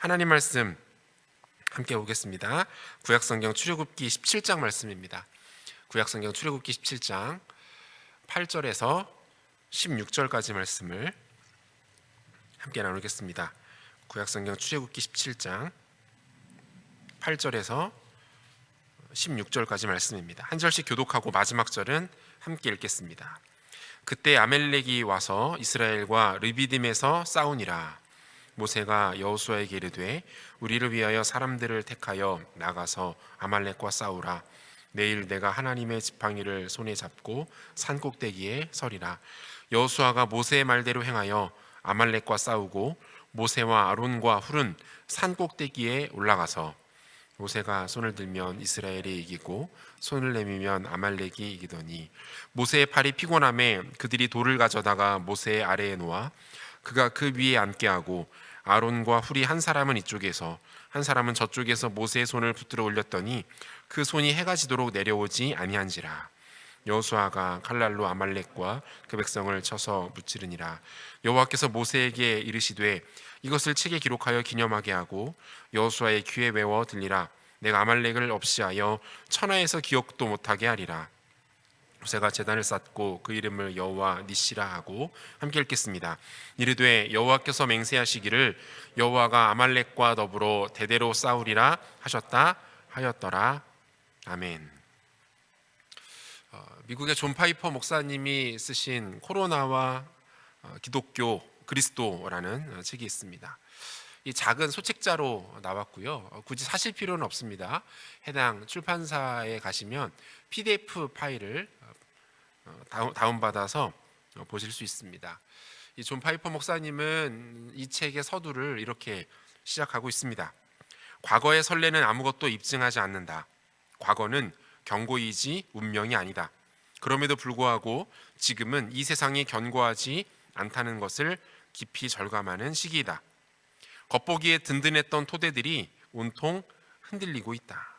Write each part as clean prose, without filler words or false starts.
하나님 말씀 함께 보겠습니다. 구약성경 출애굽기 17장 말씀입니다. 구약성경 출애굽기 17장 8절에서 16절까지 말씀을 함께 나누겠습니다. 구약성경 출애굽기 17장 8절에서 16절까지 말씀입니다. 한 절씩 교독하고 마지막 절은 함께 읽겠습니다. 그때 아멜렉이 와서 이스라엘과 르비딤에서 싸우니라. 모세가 여호수아에게 이르되 우리를 위하여 사람들을 택하여 나가서 아말렉과 싸우라. 내일 내가 하나님의 지팡이를 손에 잡고 산 꼭대기에 서리라. 여호수아가 모세의 말대로 행하여 아말렉과 싸우고 모세와 아론과 훌은 산 꼭대기에 올라가서 모세가 손을 들면 이스라엘이 이기고 손을 내밀면 아말렉이 이기더니 모세의 팔이 피곤함에 그들이 돌을 가져다가 모세의 아래에 놓아 그가 그 위에 앉게 하고 아론과 훌이 한 사람은 이쪽에서 한 사람은 저쪽에서 모세의 손을 붙들어 올렸더니 그 손이 해가 지도록 내려오지 아니한지라. 여호수아가 칼날로 아말렉과 그 백성을 쳐서 무찌르니라. 여호와께서 모세에게 이르시되 이것을 책에 기록하여 기념하게 하고 여호수아의 귀에 외워 들리라. 내가 아말렉을 없이하여 천하에서 기억도 못하게 하리라. 모세가 제단을 쌓고 그 이름을 여호와 니시라 하고 함께 읽겠습니다. 이르되 여호와께서 맹세하시기를 여호와가 아말렉과 더불어 대대로 싸우리라 하셨다 하였더라. 아멘. 미국의 존 파이퍼 목사님이 쓰신 코로나와 기독교 그리스도라는 책이 있습니다. 이 작은 소책자로 나왔고요. 굳이 사실 필요는 없습니다. 해당 출판사에 가시면 PDF 파일을 다운받아서 보실 수 있습니다. 이 존 파이퍼 목사님은 이 책의 서두를 이렇게 시작하고 있습니다. 과거의 선례는 아무것도 입증하지 않는다. 과거는 경고이지 운명이 아니다. 그럼에도 불구하고 지금은 이 세상이 견고하지 않다는 것을 깊이 절감하는 시기이다. 겉보기에 든든했던 토대들이 온통 흔들리고 있다.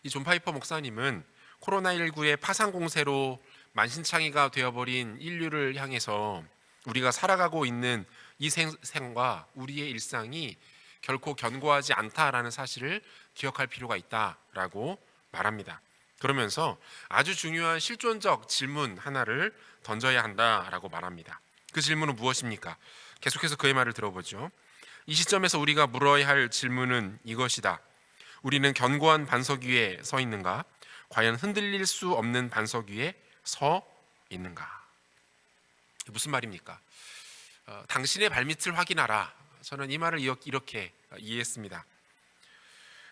이 존 파이퍼 목사님은 코로나19의 파상 공세로 만신창이가 되어버린 인류를 향해서 우리가 살아가고 있는 이 생과 우리의 일상이 결코 견고하지 않다라는 사실을 기억할 필요가 있다라고 말합니다. 그러면서 아주 중요한 실존적 질문 하나를 던져야 한다라고 말합니다. 그 질문은 무엇입니까? 계속해서 그의 말을 들어보죠. 이 시점에서 우리가 물어야 할 질문은 이것이다. 우리는 견고한 반석 위에 서 있는가? 과연 흔들릴 수 없는 반석 위에 서 있는가? 무슨 말입니까? 당신의 발밑을 확인하라. 저는 이 말을 이렇게 이해했습니다.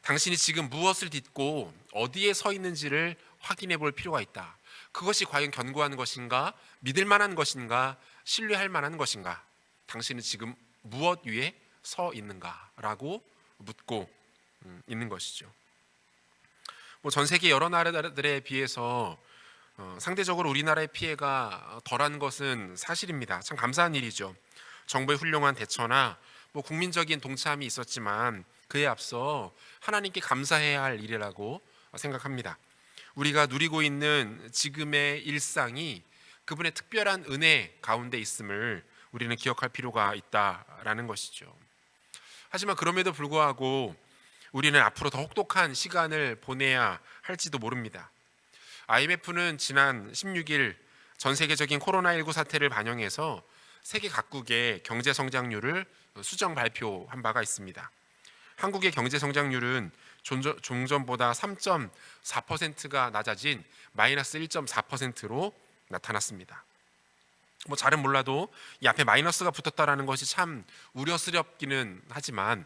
당신이 지금 무엇을 딛고 어디에 서 있는지를 확인해 볼 필요가 있다. 그것이 과연 견고한 것인가? 믿을 만한 것인가? 신뢰할 만한 것인가? 당신은 지금 무엇 위에 서 있는가라고 묻고 있는 것이죠. 전 세계 여러 나라들에 비해서 상대적으로 우리나라의 피해가 덜한 것은 사실입니다. 참 감사한 일이죠. 정부의 훌륭한 대처나 국민적인 동참이 있었지만 그에 앞서 하나님께 감사해야 할 일이라고 생각합니다. 우리가 누리고 있는 지금의 일상이 그분의 특별한 은혜 가운데 있음을 우리는 기억할 필요가 있다라는 것이죠. 하지만 그럼에도 불구하고 우리는 앞으로 더 혹독한 시간을 보내야 할지도 모릅니다. IMF는 지난 16일 전 세계적인 코로나19 사태를 반영해서 세계 각국의 경제 성장률을 수정 발표한 바가 있습니다. 한국의 경제 성장률은 종전보다 3.4%가 낮아진 마이너스 1.4%로 나타났습니다. 잘은 몰라도 이 앞에 마이너스가 붙었다라는 것이 참 우려스럽기는 하지만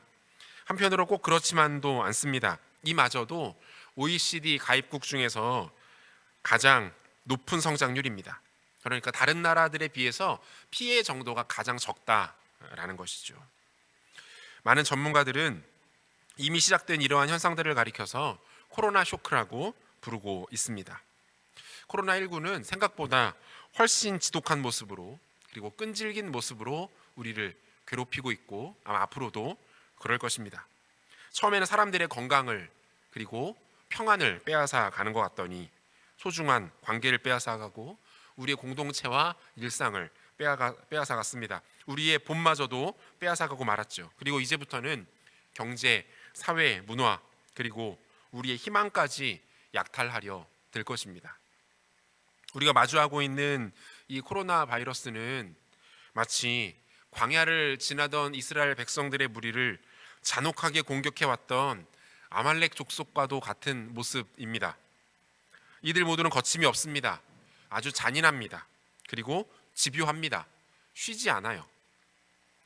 한편으로 꼭 그렇지만도 않습니다. 이마저도 OECD 가입국 중에서 가장 높은 성장률입니다. 그러니까 다른 나라들에 비해서 피해 정도가 가장 적다라는 것이죠. 많은 전문가들은 이미 시작된 이러한 현상들을 가리켜서 코로나 쇼크라고 부르고 있습니다. 코로나19는 생각보다 훨씬 지독한 모습으로 그리고 끈질긴 모습으로 우리를 괴롭히고 있고 아마 앞으로도 그럴 것입니다. 처음에는 사람들의 건강을 그리고 평안을 빼앗아 가는 것 같더니 소중한 관계를 빼앗아 가고 우리의 공동체와 일상을 빼앗아갔습니다. 우리의 봄마저도 빼앗아가고 말았죠. 그리고 이제부터는 경제, 사회, 문화, 그리고 우리의 희망까지 약탈하려 될 것입니다. 우리가 마주하고 있는 이 코로나 바이러스는 마치 광야를 지나던 이스라엘 백성들의 무리를 잔혹하게 공격해왔던 아말렉 족속과도 같은 모습입니다. 이들 모두는 거침이 없습니다. 아주 잔인합니다. 그리고 집요합니다. 쉬지 않아요.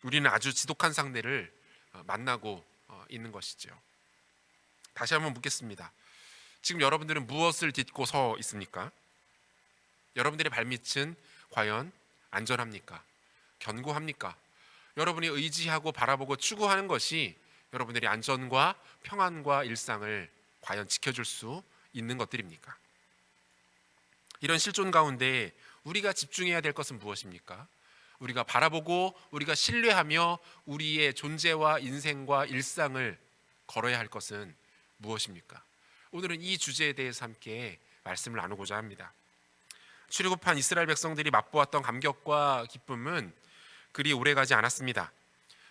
우리는 아주 지독한 상대를 만나고 있는 것이죠. 다시 한번 묻겠습니다. 지금 여러분들은 무엇을 딛고 서 있습니까? 여러분들의 발밑은 과연 안전합니까? 견고합니까? 여러분이 의지하고 바라보고 추구하는 것이 여러분들의 안전과 평안과 일상을 과연 지켜줄 수 있는 것들입니까? 이런 실존 가운데 우리가 집중해야 될 것은 무엇입니까? 우리가 바라보고 우리가 신뢰하며 우리의 존재와 인생과 일상을 걸어야 할 것은 무엇입니까? 오늘은 이 주제에 대해서 함께 말씀을 나누고자 합니다. 출애굽한 이스라엘 백성들이 맛보았던 감격과 기쁨은 그리 오래가지 않았습니다.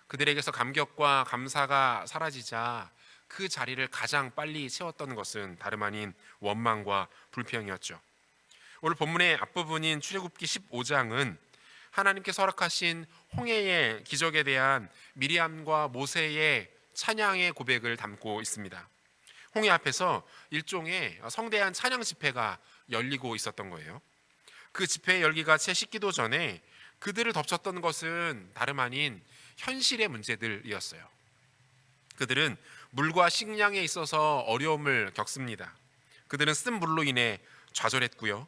그들에게서 감격과 감사가 사라지자 그 자리를 가장 빨리 채웠던 것은 다름 아닌 원망과 불평이었죠. 오늘 본문의 앞부분인 출애굽기 15장은 하나님께서 허락하신 홍해의 기적에 대한 미리암과 모세의 찬양의 고백을 담고 있습니다. 홍해 앞에서 일종의 성대한 찬양 집회가 열리고 있었던 거예요. 그 집회의 열기가 채 식기도 전에 그들을 덮쳤던 것은 다름 아닌 현실의 문제들이었어요. 그들은 물과 식량에 있어서 어려움을 겪습니다. 그들은 쓴 물로 인해 좌절했고요.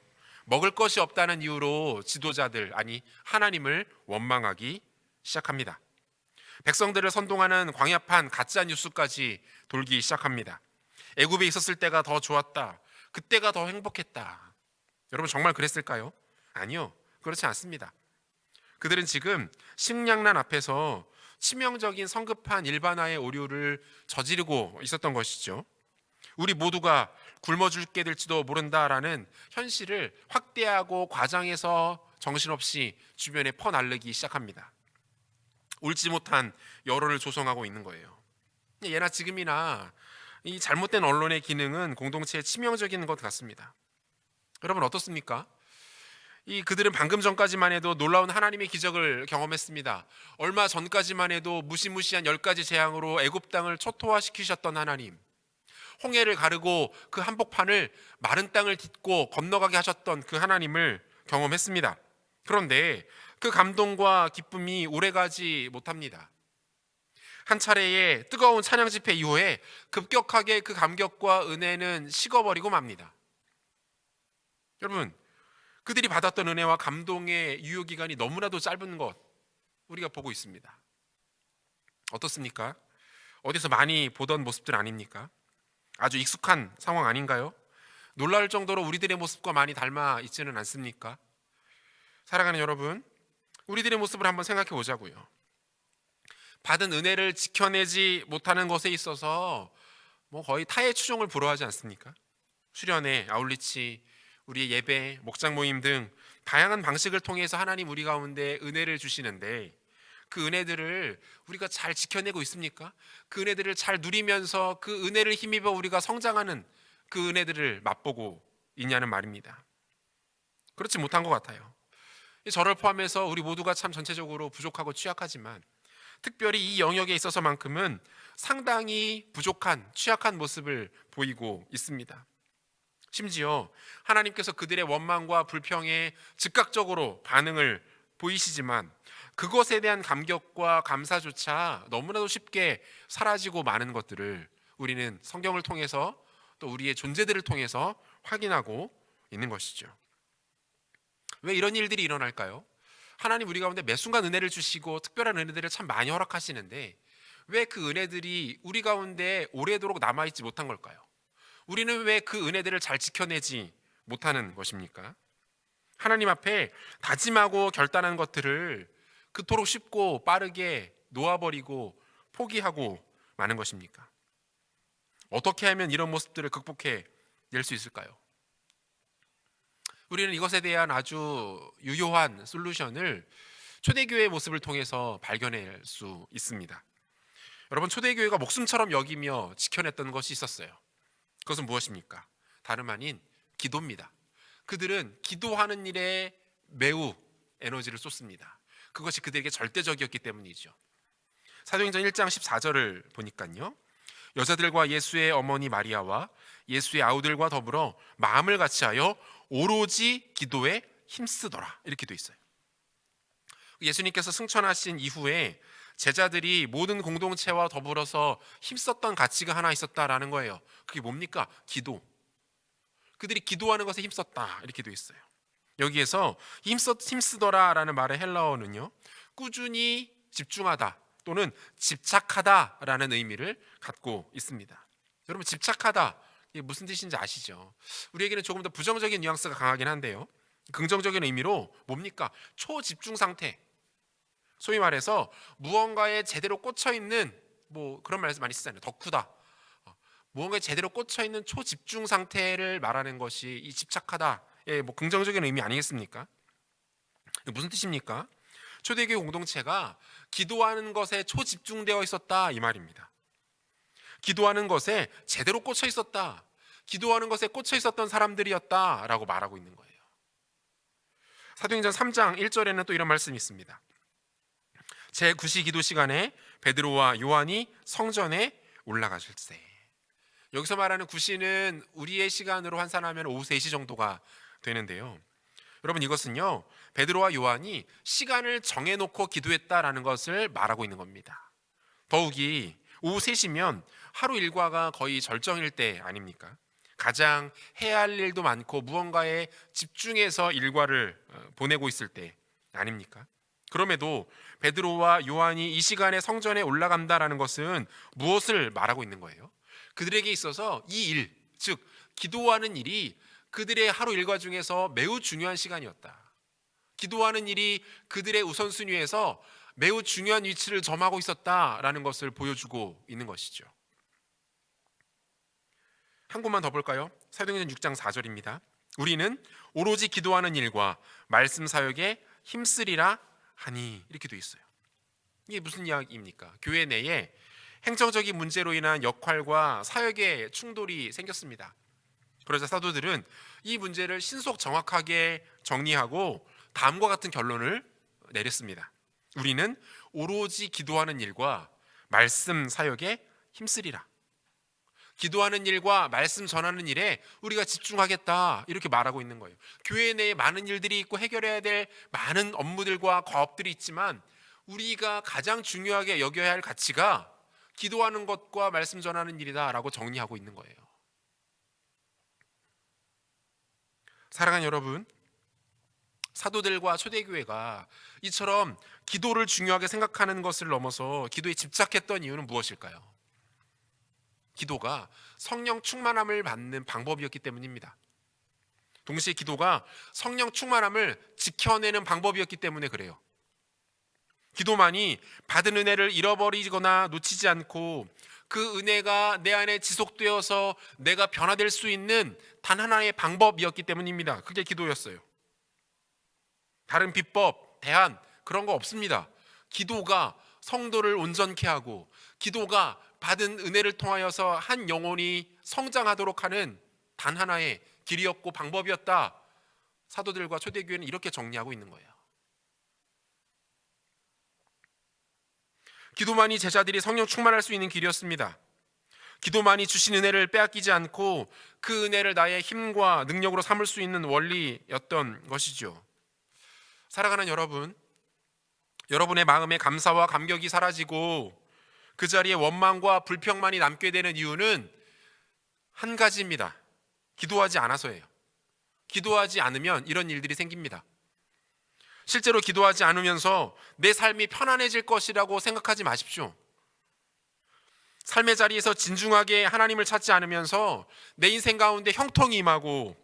먹을 것이 없다는 이유로 지도자들, 아니 하나님을 원망하기 시작합니다. 백성들을 선동하는 광야판 가짜 뉴스까지 돌기 시작합니다. 애굽에 있었을 때가 더 좋았다. 그때가 더 행복했다. 여러분 정말 그랬을까요? 아니요, 그렇지 않습니다. 그들은 지금 식량난 앞에서 치명적인 성급한 일반화의 오류를 저지르고 있었던 것이죠. 우리 모두가 굶어 죽게 될지도 모른다라는 현실을 확대하고 과장해서 정신없이 주변에 퍼날르기 시작합니다. 옳지 못한 여론을 조성하고 있는 거예요. 예나 지금이나 이 잘못된 언론의 기능은 공동체에 치명적인 것 같습니다. 여러분 어떻습니까? 그들은 방금 전까지만 해도 놀라운 하나님의 기적을 경험했습니다. 얼마 전까지만 해도 무시무시한 10가지 재앙으로 애굽 땅을 초토화시키셨던 하나님, 홍해를 가르고 그 한복판을 마른 땅을 딛고 건너가게 하셨던 그 하나님을 경험했습니다. 그런데 그 감동과 기쁨이 오래가지 못합니다. 한 차례의 뜨거운 찬양 집회 이후에 급격하게 그 감격과 은혜는 식어버리고 맙니다. 여러분, 그들이 받았던 은혜와 감동의 유효기간이 너무나도 짧은 것 우리가 보고 있습니다. 어떻습니까? 어디서 많이 보던 모습들 아닙니까? 아주 익숙한 상황 아닌가요? 놀라울 정도로 우리들의 모습과 많이 닮아 있지는 않습니까? 사랑하는 여러분, 우리들의 모습을 한번 생각해 보자고요. 받은 은혜를 지켜내지 못하는 것에 있어서 거의 타의 추종을 부러워하지 않습니까? 수련회, 아울리치, 우리의 예배, 목장 모임 등 다양한 방식을 통해서 하나님 우리 가운데 은혜를 주시는데 그 은혜들을 우리가 잘 지켜내고 있습니까? 그 은혜들을 잘 누리면서 그 은혜를 힘입어 우리가 성장하는 그 은혜들을 맛보고 있냐는 말입니다. 그렇지 못한 것 같아요. 저를 포함해서 우리 모두가 참 전체적으로 부족하고 취약하지만 특별히 이 영역에 있어서만큼은 상당히 부족한, 취약한 모습을 보이고 있습니다. 심지어 하나님께서 그들의 원망과 불평에 즉각적으로 반응을 보이시지만 그것에 대한 감격과 감사조차 너무나도 쉽게 사라지고 마는 것들을 우리는 성경을 통해서 또 우리의 존재들을 통해서 확인하고 있는 것이죠. 왜 이런 일들이 일어날까요? 하나님 우리 가운데 매 순간 은혜를 주시고 특별한 은혜들을 참 많이 허락하시는데 왜 그 은혜들이 우리 가운데 오래도록 남아있지 못한 걸까요? 우리는 왜 그 은혜들을 잘 지켜내지 못하는 것입니까? 하나님 앞에 다짐하고 결단한 것들을 그토록 쉽고 빠르게 놓아버리고 포기하고 마는 것입니까? 어떻게 하면 이런 모습들을 극복해 낼 수 있을까요? 우리는 이것에 대한 아주 유효한 솔루션을 초대교회의 모습을 통해서 발견할 수 있습니다. 여러분, 초대교회가 목숨처럼 여기며 지켜냈던 것이 있었어요. 그것은 무엇입니까? 다름 아닌 기도입니다. 그들은 기도하는 일에 매우 에너지를 쏟습니다. 그것이 그들에게 절대적이었기 때문이죠. 사도행전 1장 14절을 보니까요, 여자들과 예수의 어머니 마리아와 예수의 아우들과 더불어 마음을 같이하여 오로지 기도에 힘쓰더라, 이렇게 돼 있어요. 예수님께서 승천하신 이후에 제자들이 모든 공동체와 더불어서 힘썼던 가치가 하나 있었다라는 거예요. 그게 뭡니까? 기도. 그들이 기도하는 것에 힘썼다, 이렇게 돼 있어요. 여기에서 힘쓰더라라는 말의 헬라어는요, 꾸준히 집중하다 또는 집착하다라는 의미를 갖고 있습니다. 여러분, 집착하다, 이게 무슨 뜻인지 아시죠? 우리에게는 조금 더 부정적인 뉘앙스가 강하긴 한데요, 긍정적인 의미로 뭡니까? 초집중 상태. 소위 말해서 무언가에 제대로 꽂혀 있는, 그런 말에서 많이 쓰잖아요. 덕후다. 무언가에 제대로 꽂혀 있는 초집중 상태를 말하는 것이 이 집착하다의 긍정적인 의미 아니겠습니까? 무슨 뜻입니까? 초대교회 공동체가 기도하는 것에 초집중되어 있었다, 이 말입니다. 기도하는 것에 제대로 꽂혀 있었다, 기도하는 것에 꽂혀 있었던 사람들이었다라고 말하고 있는 거예요. 사도행전 3장 1절에는 또 이런 말씀이 있습니다. 제9시 기도 시간에 베드로와 요한이 성전에 올라가실세. 여기서 말하는 9시는 우리의 시간으로 환산하면 오후 3시 정도가 되는데요, 여러분, 이것은요, 베드로와 요한이 시간을 정해놓고 기도했다라는 것을 말하고 있는 겁니다. 더욱이 오후 3시면 하루 일과가 거의 절정일 때 아닙니까? 가장 해야 할 일도 많고 무언가에 집중해서 일과를 보내고 있을 때 아닙니까? 그럼에도 베드로와 요한이 이 시간에 성전에 올라간다라는 것은 무엇을 말하고 있는 거예요? 그들에게 있어서 이 일, 즉 기도하는 일이 그들의 하루 일과 중에서 매우 중요한 시간이었다. 기도하는 일이 그들의 우선순위에서 매우 중요한 위치를 점하고 있었다라는 것을 보여주고 있는 것이죠. 한 곳만 더 볼까요? 사도행전 6장 4절입니다. 우리는 오로지 기도하는 일과 말씀 사역에 힘쓰리라 하니, 이렇게 돼 있어요. 이게 무슨 이야기입니까? 교회 내에 행정적인 문제로 인한 역할과 사역의 충돌이 생겼습니다. 그러자 사도들은 이 문제를 신속 정확하게 정리하고 다음과 같은 결론을 내렸습니다. 우리는 오로지 기도하는 일과 말씀 사역에 힘쓰리라. 기도하는 일과 말씀 전하는 일에 우리가 집중하겠다, 이렇게 말하고 있는 거예요. 교회 내에 많은 일들이 있고 해결해야 될 많은 업무들과 과업들이 있지만 우리가 가장 중요하게 여겨야 할 가치가 기도하는 것과 말씀 전하는 일이다라고 정리하고 있는 거예요. 사랑하는 여러분, 사도들과 초대교회가 이처럼 기도를 중요하게 생각하는 것을 넘어서 기도에 집착했던 이유는 무엇일까요? 기도가 성령 충만함을 받는 방법이었기 때문입니다. 동시에 기도가 성령 충만함을 지켜내는 방법이었기 때문에 그래요. 기도만이 받은 은혜를 잃어버리거나 놓치지 않고 그 은혜가 내 안에 지속되어서 내가 변화될 수 있는 단 하나의 방법이었기 때문입니다. 그게 기도였어요. 다른 비법, 대안, 그런 거 없습니다. 기도가 성도를 온전케 하고 기도가 받은 은혜를 통하여서 한 영혼이 성장하도록 하는 단 하나의 길이었고 방법이었다. 사도들과 초대교회는 이렇게 정리하고 있는 거예요. 기도만이 제자들이 성령 충만할 수 있는 길이었습니다. 기도만이 주신 은혜를 빼앗기지 않고 그 은혜를 나의 힘과 능력으로 삼을 수 있는 원리였던 것이죠. 살아가는 여러분, 여러분의 마음에 감사와 감격이 사라지고 그 자리에 원망과 불평만이 남게 되는 이유는 한 가지입니다. 기도하지 않아서예요. 기도하지 않으면 이런 일들이 생깁니다. 실제로 기도하지 않으면서 내 삶이 편안해질 것이라고 생각하지 마십시오. 삶의 자리에서 진중하게 하나님을 찾지 않으면서 내 인생 가운데 형통이 임하고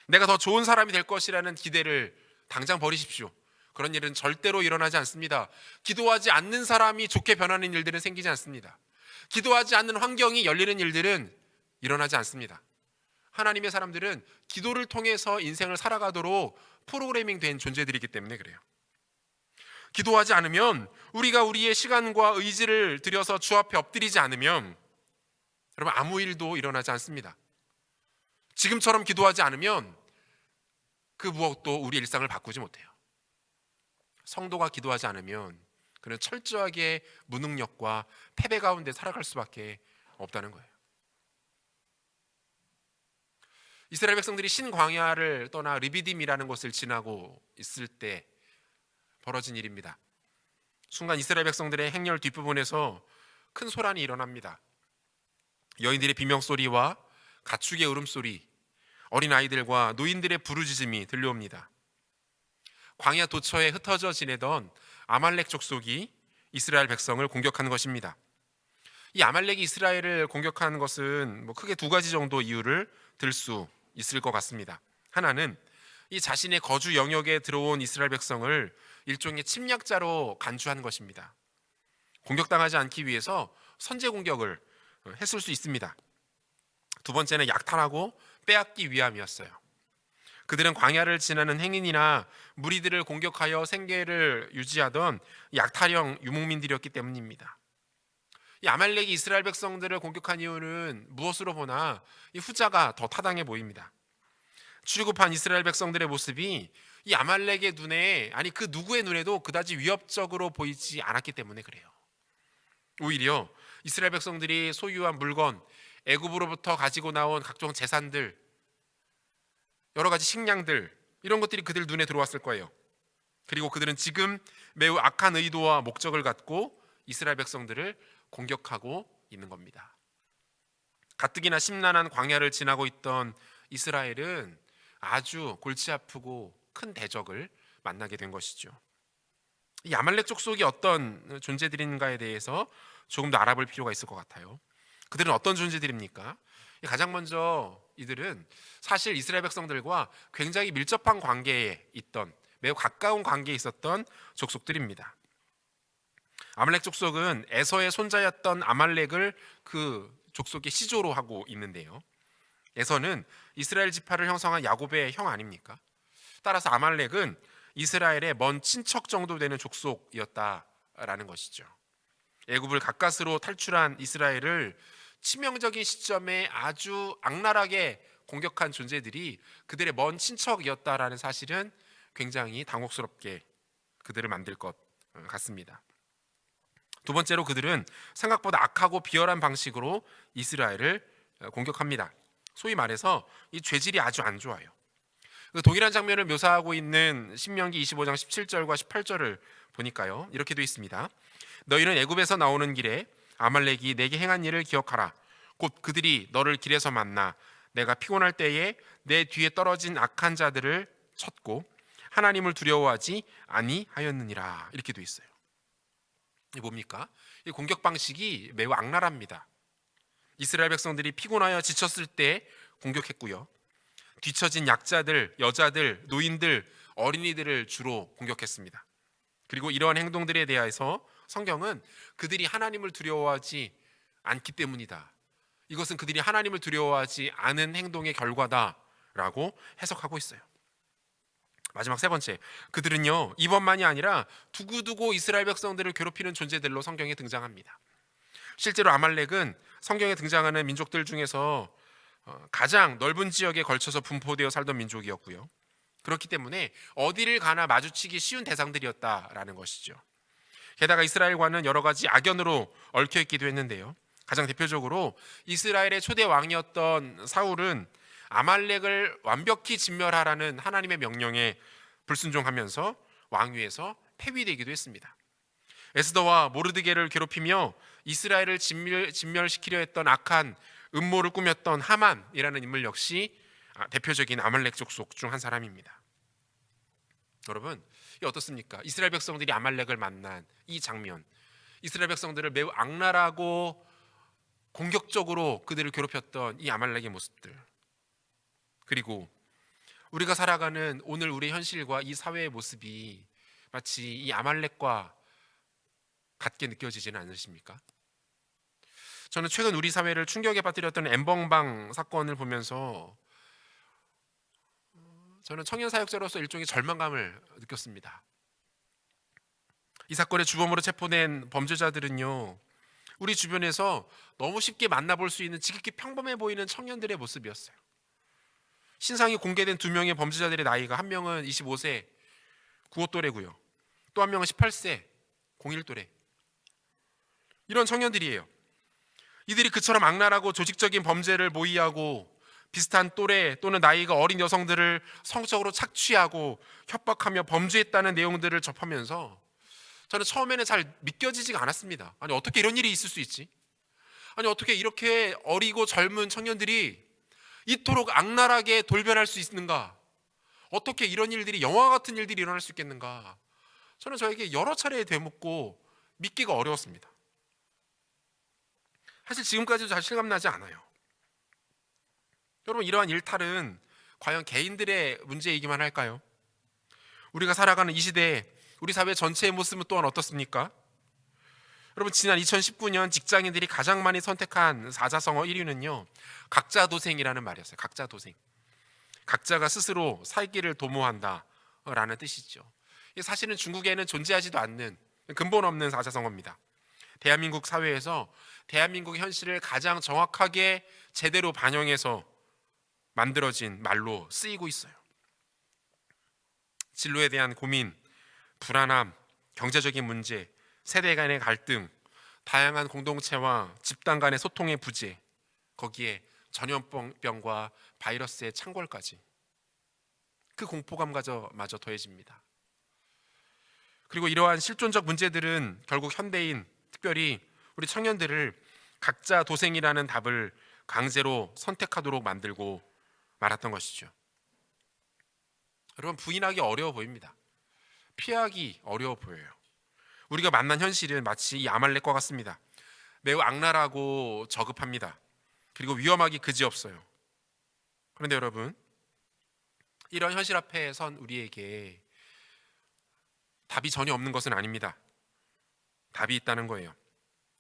내가 더 좋은 사람이 될 것이라는 기대를 당장 버리십시오. 그런 일은 절대로 일어나지 않습니다. 기도하지 않는 사람이 좋게 변하는 일들은 생기지 않습니다. 기도하지 않는 환경이 열리는 일들은 일어나지 않습니다. 하나님의 사람들은 기도를 통해서 인생을 살아가도록 프로그래밍 된 존재들이기 때문에 그래요. 기도하지 않으면, 우리가 우리의 시간과 의지를 들여서 주 앞에 엎드리지 않으면 여러분 아무 일도 일어나지 않습니다. 지금처럼 기도하지 않으면 그 무엇도 우리 일상을 바꾸지 못해요. 성도가 기도하지 않으면 그는 철저하게 무능력과 패배 가운데 살아갈 수밖에 없다는 거예요. 이스라엘 백성들이 신광야를 떠나 르비딤이라는 곳을 지나고 있을 때 벌어진 일입니다. 순간 이스라엘 백성들의 행렬 뒷부분에서 큰 소란이 일어납니다. 여인들의 비명소리와 가축의 울음소리, 어린아이들과 노인들의 부르짖음이 들려옵니다. 광야 도처에 흩어져 지내던 아말렉 족속이 이스라엘 백성을 공격한 것입니다. 이 아말렉이 이스라엘을 공격한 것은 크게 두 가지 정도 이유를 들 수 있을 것 같습니다. 하나는 이 자신의 거주 영역에 들어온 이스라엘 백성을 일종의 침략자로 간주한 것입니다. 공격당하지 않기 위해서 선제 공격을 했을 수 있습니다. 두 번째는 약탈하고 빼앗기 위함이었어요. 그들은 광야를 지나는 행인이나 무리들을 공격하여 생계를 유지하던 약탈형 유목민들이었기 때문입니다. 이 아말렉이 이스라엘 백성들을 공격한 이유는 무엇으로 보나 이 후자가 더 타당해 보입니다. 출애굽한 이스라엘 백성들의 모습이 이 아말렉의 눈에, 아니 그 누구의 눈에도 그다지 위협적으로 보이지 않았기 때문에 그래요. 오히려 이스라엘 백성들이 소유한 물건, 애굽으로부터 가지고 나온 각종 재산들, 여러 가지 식량들, 이런 것들이 그들 눈에 들어왔을 거예요. 그리고 그들은 지금 매우 악한 의도와 목적을 갖고 이스라엘 백성들을 공격하고 있는 겁니다. 가뜩이나 심란한 광야를 지나고 있던 이스라엘은 아주 골치 아프고 큰 대적을 만나게 된 것이죠. 이 아말렉 족속이 어떤 존재들인가에 대해서 조금 더 알아볼 필요가 있을 것 같아요. 그들은 어떤 존재들입니까? 가장 먼저 이들은 사실 이스라엘 백성들과 굉장히 밀접한 관계에 있던, 매우 가까운 관계에 있었던 족속들입니다. 아말렉 족속은 에서의 손자였던 아말렉을 그 족속의 시조로 하고 있는데요. 에서는 이스라엘 지파를 형성한 야곱의 형 아닙니까? 따라서 아말렉은 이스라엘의 먼 친척 정도 되는 족속이었다라는 것이죠. 애굽을 가까스로 탈출한 이스라엘을 치명적인 시점에 아주 악랄하게 공격한 존재들이 그들의 먼 친척이었다라는 사실은 굉장히 당혹스럽게 그들을 만들 것 같습니다. 두 번째로 그들은 생각보다 악하고 비열한 방식으로 이스라엘을 공격합니다. 소위 말해서 이 죄질이 아주 안 좋아요. 그 동일한 장면을 묘사하고 있는 신명기 25장 17절과 18절을 보니까요, 이렇게 되어 있습니다. 너희는 애굽에서 나오는 길에 아말렉이 내게 행한 일을 기억하라. 곧 그들이 너를 길에서 만나 내가 피곤할 때에 내 뒤에 떨어진 악한 자들을 쳤고 하나님을 두려워하지 아니하였느니라. 이렇게 되어 있어요. 이 뭡니까? 이 공격 방식이 매우 악랄합니다. 이스라엘 백성들이 피곤하여 지쳤을 때 공격했고요. 뒤처진 약자들, 여자들, 노인들, 어린이들을 주로 공격했습니다. 그리고 이러한 행동들에 대해서 성경은 그들이 하나님을 두려워하지 않기 때문이다, 이것은 그들이 하나님을 두려워하지 않은 행동의 결과다라고 해석하고 있어요. 마지막 세 번째, 그들은요 이번만이 아니라 두고두고 이스라엘 백성들을 괴롭히는 존재들로 성경에 등장합니다. 실제로 아말렉은 성경에 등장하는 민족들 중에서 가장 넓은 지역에 걸쳐서 분포되어 살던 민족이었고요. 그렇기 때문에 어디를 가나 마주치기 쉬운 대상들이었다라는 것이죠. 게다가 이스라엘과는 여러 가지 악연으로 얽혀 있기도 했는데요. 가장 대표적으로 이스라엘의 초대 왕이었던 사울은 아말렉을 완벽히 진멸하라는 하나님의 명령에 불순종하면서 왕위에서 폐위되기도 했습니다. 에스더와 모르드게를 괴롭히며 이스라엘을 진멸시키려 했던 악한 음모를 꾸몄던 하만이라는 인물 역시 대표적인 아말렉 족속 중 한 사람입니다. 여러분, 이 어떻습니까? 이스라엘 백성들이 아말렉을 만난 이 장면, 이스라엘 백성들을 매우 악랄하고 공격적으로 그들을 괴롭혔던 이 아말렉의 모습들, 그리고 우리가 살아가는 오늘 우리의 현실과 이 사회의 모습이 마치 이 아말렉과 같게 느껴지지는 않으십니까? 저는 최근 우리 사회를 충격에 빠뜨렸던 엠벙방 사건을 보면서 저는 청년 사역자로서 일종의 절망감을 느꼈습니다. 이 사건의 주범으로 체포된 범죄자들은요, 우리 주변에서 너무 쉽게 만나볼 수 있는 지극히 평범해 보이는 청년들의 모습이었어요. 신상이 공개된 두 명의 범죄자들의 나이가, 한 명은 25세 95 또래고요, 또 한 명은 18세 01 또래. 이런 청년들이에요. 이들이 그처럼 악랄하고 조직적인 범죄를 모의하고 비슷한 또래 또는 나이가 어린 여성들을 성적으로 착취하고 협박하며 범죄했다는 내용들을 접하면서 저는 처음에는 잘 믿겨지지가 않았습니다. 아니, 어떻게 이런 일이 있을 수 있지? 아니, 어떻게 이렇게 어리고 젊은 청년들이 이토록 악랄하게 돌변할 수 있는가? 어떻게 이런 일들이, 영화 같은 일들이 일어날 수 있겠는가? 저는 저에게 여러 차례 되묻고 믿기가 어려웠습니다. 사실 지금까지도 잘 실감나지 않아요. 여러분, 이러한 일탈은 과연 개인들의 문제이기만 할까요? 우리가 살아가는 이 시대에 우리 사회 전체의 모습은 또한 어떻습니까? 여러분, 지난 2019년 직장인들이 가장 많이 선택한 사자성어 1위는요, 각자도생이라는 말이었어요. 각자도생. 각자가 스스로 살기를 도모한다 라는 뜻이죠. 사실은 중국에는 존재하지도 않는 근본 없는 사자성어입니다. 대한민국 사회에서 대한민국의 현실을 가장 정확하게 제대로 반영해서 만들어진 말로 쓰이고 있어요. 진로에 대한 고민, 불안함, 경제적인 문제, 세대 간의 갈등, 다양한 공동체와 집단 간의 소통의 부재, 거기에 전염병과 바이러스의 창궐까지, 그 공포감마저 더해집니다. 그리고 이러한 실존적 문제들은 결국 현대인, 특별히 우리 청년들을 각자 도생이라는 답을 강제로 선택하도록 만들고 말았던 것이죠. 여러분, 부인하기 어려워 보입니다. 피하기 어려워 보여요. 우리가 만난 현실은 마치 이 아말렉과 같습니다. 매우 악랄하고 저급합니다. 그리고 위험하기 그지없어요. 그런데 여러분, 이런 현실 앞에 선 우리에게 답이 전혀 없는 것은 아닙니다. 답이 있다는 거예요.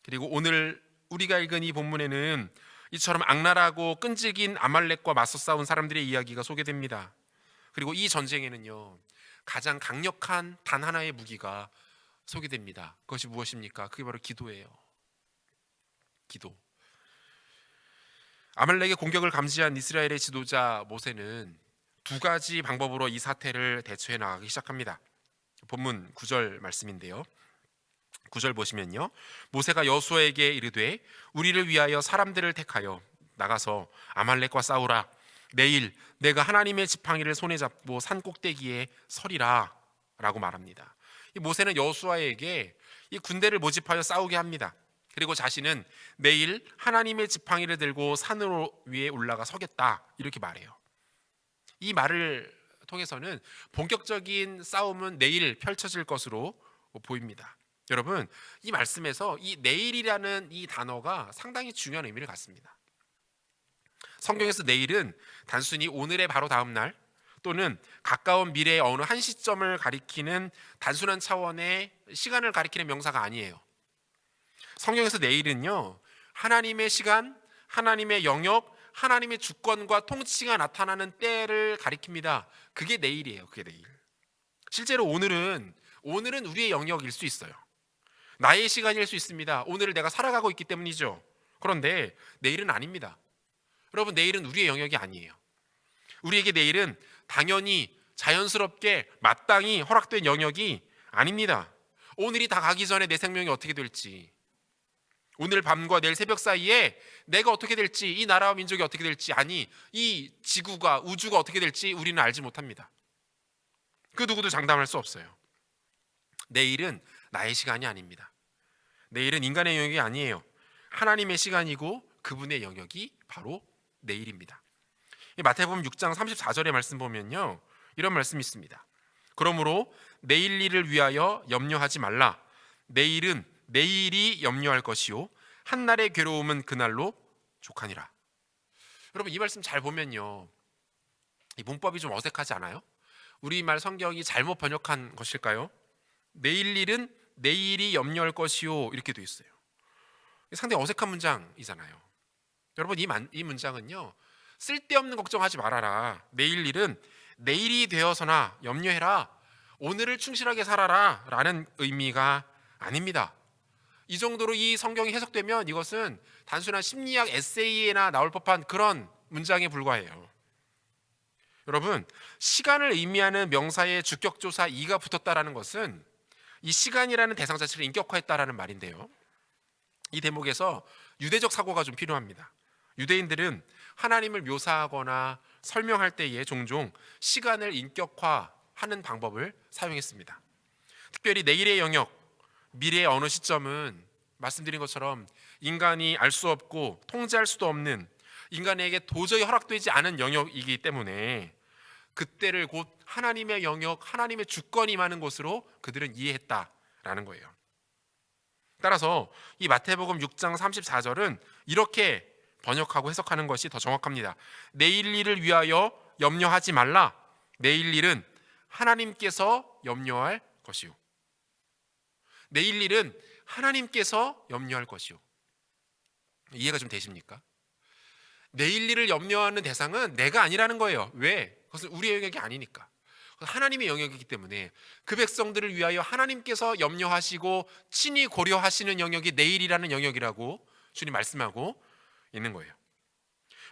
그리고 오늘 우리가 읽은 이 본문에는 이처럼 악랄하고 끈질긴 아말렉과 맞서 싸운 사람들의 이야기가 소개됩니다. 그리고 이 전쟁에는요, 가장 강력한 단 하나의 무기가 소개됩니다. 그것이 무엇입니까? 그게 바로 기도예요. 기도. 아말렉의 공격을 감지한 이스라엘의 지도자 모세는 두 가지 방법으로 이 사태를 대처해 나가기 시작합니다. 본문 9절 말씀인데요, 9절 보시면요, 모세가 여호수아에게 이르되 우리를 위하여 사람들을 택하여 나가서 아말렉과 싸우라. 내일 내가 하나님의 지팡이를 손에 잡고 산 꼭대기에 서리라 라고 말합니다. 이 모세는 여호수아에게 이 군대를 모집하여 싸우게 합니다. 그리고 자신은 내일 하나님의 지팡이를 들고 산 위에 올라가 서겠다, 이렇게 말해요. 이 말을 통해서는 본격적인 싸움은 내일 펼쳐질 것으로 보입니다. 여러분, 이 말씀에서 이 내일이라는 이 단어가 상당히 중요한 의미를 갖습니다. 성경에서 내일은 단순히 오늘의 바로 다음 날 또는 가까운 미래의 어느 한 시점을 가리키는 단순한 차원의 시간을 가리키는 명사가 아니에요. 성경에서 내일은요, 하나님의 시간, 하나님의 영역, 하나님의 주권과 통치가 나타나는 때를 가리킵니다. 그게 내일이에요. 그게 내일. 실제로 오늘은 우리의 영역일 수 있어요. 나의 시간일 수 있습니다. 오늘을 내가 살아가고 있기 때문이죠. 그런데 내일은 아닙니다. 여러분, 내일은 우리의 영역이 아니에요. 우리에게 내일은 당연히 자연스럽게 마땅히 허락된 영역이 아닙니다. 오늘이 다 가기 전에 내 생명이 어떻게 될지, 오늘 밤과 내일 새벽 사이에 내가 어떻게 될지, 이 나라와 민족이 어떻게 될지, 아니 이 지구가, 우주가 어떻게 될지 우리는 알지 못합니다. 그 누구도 장담할 수 없어요. 내일은 나의 시간이 아닙니다. 내일은 인간의 영역이 아니에요. 하나님의 시간이고 그분의 영역이 바로 내일입니다. 마태복음 6장 34절의 말씀 보면요, 이런 말씀이 있습니다. 그러므로 내일 일을 위하여 염려하지 말라. 내일은 내일이 염려할 것이요 한날의 괴로움은 그날로 족하니라. 여러분, 이 말씀 잘 보면요, 이 문법이 좀 어색하지 않아요? 우리말 성경이 잘못 번역한 것일까요? 내일 일은 내일이 염려할 것이요, 이렇게 돼 있어요. 상당히 어색한 문장이잖아요. 여러분, 이 문장은요, 쓸데없는 걱정하지 말아라. 내일 일은 내일이 되어서나 염려해라. 오늘을 충실하게 살아라 라는 의미가 아닙니다. 이 정도로 이 성경이 해석되면 이것은 단순한 심리학 에세이에나 나올 법한 그런 문장에 불과해요. 여러분, 시간을 의미하는 명사에 주격조사 이가 붙었다라는 것은 이 시간이라는 대상 자체를 인격화했다라는 말인데요. 이 대목에서 유대적 사고가 좀 필요합니다. 유대인들은 하나님을 묘사하거나 설명할 때에 종종 시간을 인격화하는 방법을 사용했습니다. 특별히 내일의 영역, 미래의 어느 시점은 말씀드린 것처럼 인간이 알 수 없고 통제할 수도 없는, 인간에게 도저히 허락되지 않은 영역이기 때문에 그때를 곧 하나님의 영역, 하나님의 주권이 임하는 것으로 그들은 이해했다라는 거예요. 따라서 이 마태복음 6장 34절은 이렇게 번역하고 해석하는 것이 더 정확합니다. 내일 일을 위하여 염려하지 말라. 내일 일은 하나님께서 염려할 것이요. 내일 일은 하나님께서 염려할 것이요. 이해가 좀 되십니까? 내일 일을 염려하는 대상은 내가 아니라는 거예요. 왜? 그것은 우리의 영역이 아니니까. 하나님의 영역이기 때문에 그 백성들을 위하여 하나님께서 염려하시고 친히 고려하시는 영역이 내일이라는 영역이라고 주님 말씀하고 있는 거예요.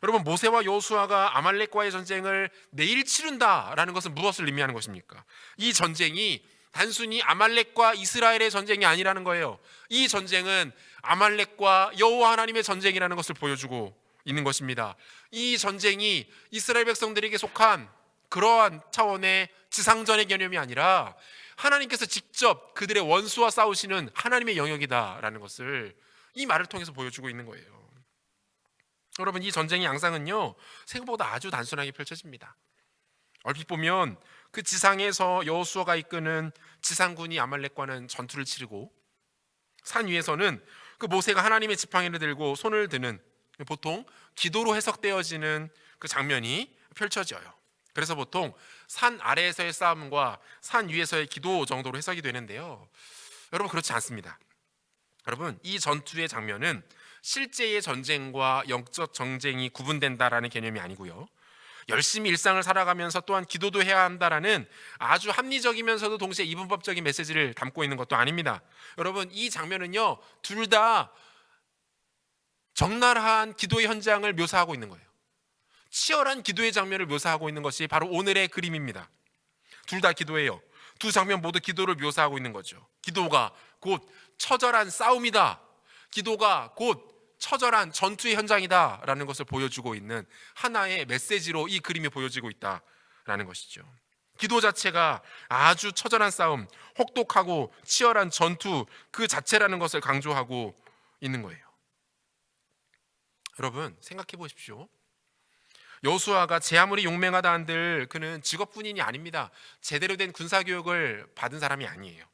여러분, 모세와 여호수아가 아말렉과의 전쟁을 내일 치른다라는 것은 무엇을 의미하는 것입니까? 이 전쟁이 단순히 아말렉과 이스라엘의 전쟁이 아니라는 거예요. 이 전쟁은 아말렉과 여호와 하나님의 전쟁이라는 것을 보여주고 있는 것입니다. 이 전쟁이 이스라엘 백성들에게 속한 그러한 차원의 지상전의 개념이 아니라 하나님께서 직접 그들의 원수와 싸우시는 하나님의 영역이다라는 것을 이 말을 통해서 보여주고 있는 거예요. 여러분, 이 전쟁의 양상은요, 생각보다 아주 단순하게 펼쳐집니다. 얼핏 보면 그 지상에서 여호수아가 이끄는 지상군이 아말렉과는 전투를 치르고, 산 위에서는 그 모세가 하나님의 지팡이를 들고 손을 드는, 보통 기도로 해석되어지는 그 장면이 펼쳐져요. 그래서 보통 산 아래에서의 싸움과 산 위에서의 기도 정도로 해석이 되는데요, 여러분, 그렇지 않습니다. 여러분, 이 전투의 장면은 실제의 전쟁과 영적 전쟁이 구분된다라는 개념이 아니고요, 열심히 일상을 살아가면서 또한 기도도 해야 한다라는 아주 합리적이면서도 동시에 이분법적인 메시지를 담고 있는 것도 아닙니다. 여러분, 이 장면은요, 둘 다 적나라한 기도의 현장을 묘사하고 있는 거예요. 치열한 기도의 장면을 묘사하고 있는 것이 바로 오늘의 그림입니다. 둘 다 기도예요. 두 장면 모두 기도를 묘사하고 있는 거죠. 기도가 곧 처절한 싸움이다. 기도가 곧 처절한 전투의 현장이다라는 것을 보여주고 있는 하나의 메시지로 이 그림이 보여지고 있다라는 것이죠. 기도 자체가 아주 처절한 싸움, 혹독하고 치열한 전투 그 자체라는 것을 강조하고 있는 거예요. 여러분, 생각해 보십시오. 여호수아가 제 아무리 용맹하다 한들 그는 직업 군인이 아닙니다. 제대로 된 군사교육을 받은 사람이 아니에요.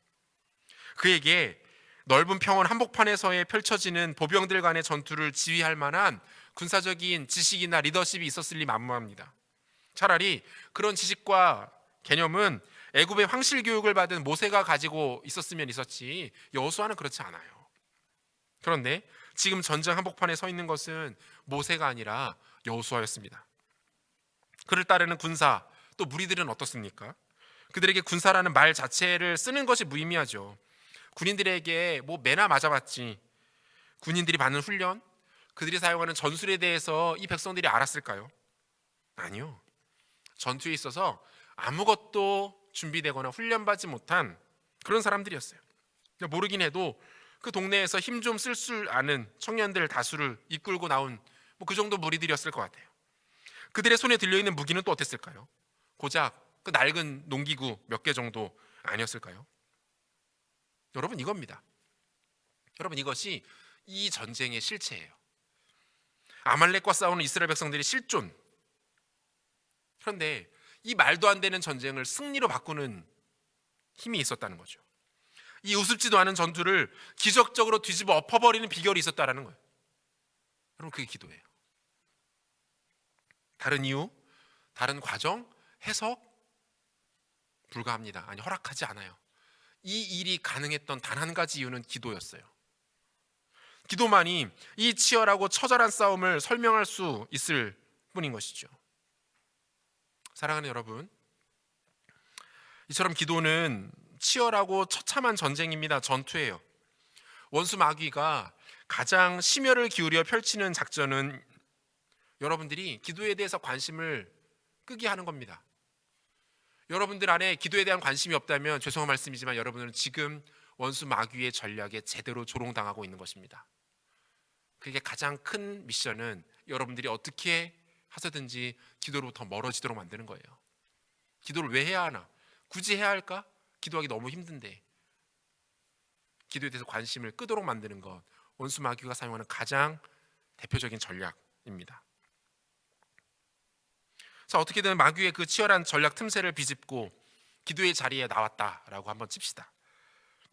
그에게 넓은 평원 한복판에서의 펼쳐지는 보병들 간의 전투를 지휘할 만한 군사적인 지식이나 리더십이 있었을 리 만무합니다. 차라리 그런 지식과 개념은 애굽의 황실 교육을 받은 모세가 가지고 있었으면 있었지, 여호수아는 그렇지 않아요. 그런데 지금 전쟁 한복판에 서 있는 것은 모세가 아니라 여호수아였습니다. 그를 따르는 군사, 또 무리들은 어떻습니까? 그들에게 군사라는 말 자체를 쓰는 것이 무의미하죠. 군인들에게 뭐 매나 맞아봤지, 군인들이 받는 훈련, 그들이 사용하는 전술에 대해서 이 백성들이 알았을까요? 아니요. 전투에 있어서 아무것도 준비되거나 훈련받지 못한 그런 사람들이었어요. 모르긴 해도 그 동네에서 힘 좀 쓸 줄 아는 청년들 다수를 이끌고 나온 뭐 그 정도 무리들이었을 것 같아요. 그들의 손에 들려있는 무기는 또 어땠을까요? 고작 그 낡은 농기구 몇 개 정도 아니었을까요? 여러분, 이겁니다. 여러분, 이것이 이 전쟁의 실체예요. 아말렉과 싸우는 이스라엘 백성들이 실존. 그런데 이 말도 안 되는 전쟁을 승리로 바꾸는 힘이 있었다는 거죠. 이 우습지도 않은 전투를 기적적으로 뒤집어 엎어버리는 비결이 있었다는 거예요. 여러분, 그게 기도예요. 다른 이유, 다른 과정, 해석 불가합니다. 아니, 허락하지 않아요. 이 일이 가능했던 단 한 가지 이유는 기도였어요. 기도만이 이 치열하고 처절한 싸움을 설명할 수 있을 뿐인 것이죠. 사랑하는 여러분, 이처럼 기도는 치열하고 처참한 전쟁입니다. 전투예요. 원수 마귀가 가장 심혈을 기울여 펼치는 작전은 여러분들이 기도에 대해서 관심을 끄게 하는 겁니다. 여러분들 안에 기도에 대한 관심이 없다면 죄송한 말씀이지만 여러분들은 지금 원수 마귀의 전략에 제대로 조롱당하고 있는 것입니다. 그게 가장 큰 미션은 여러분들이 어떻게 하서든지 기도로부터 멀어지도록 만드는 거예요. 기도를 왜 해야 하나? 굳이 해야 할까? 기도하기 너무 힘든데. 기도에 대해서 관심을 끄도록 만드는 것, 원수 마귀가 사용하는 가장 대표적인 전략입니다. 자, 어떻게든 마귀의 그 치열한 전략 틈새를 비집고 기도의 자리에 나왔다라고 한번 칩시다.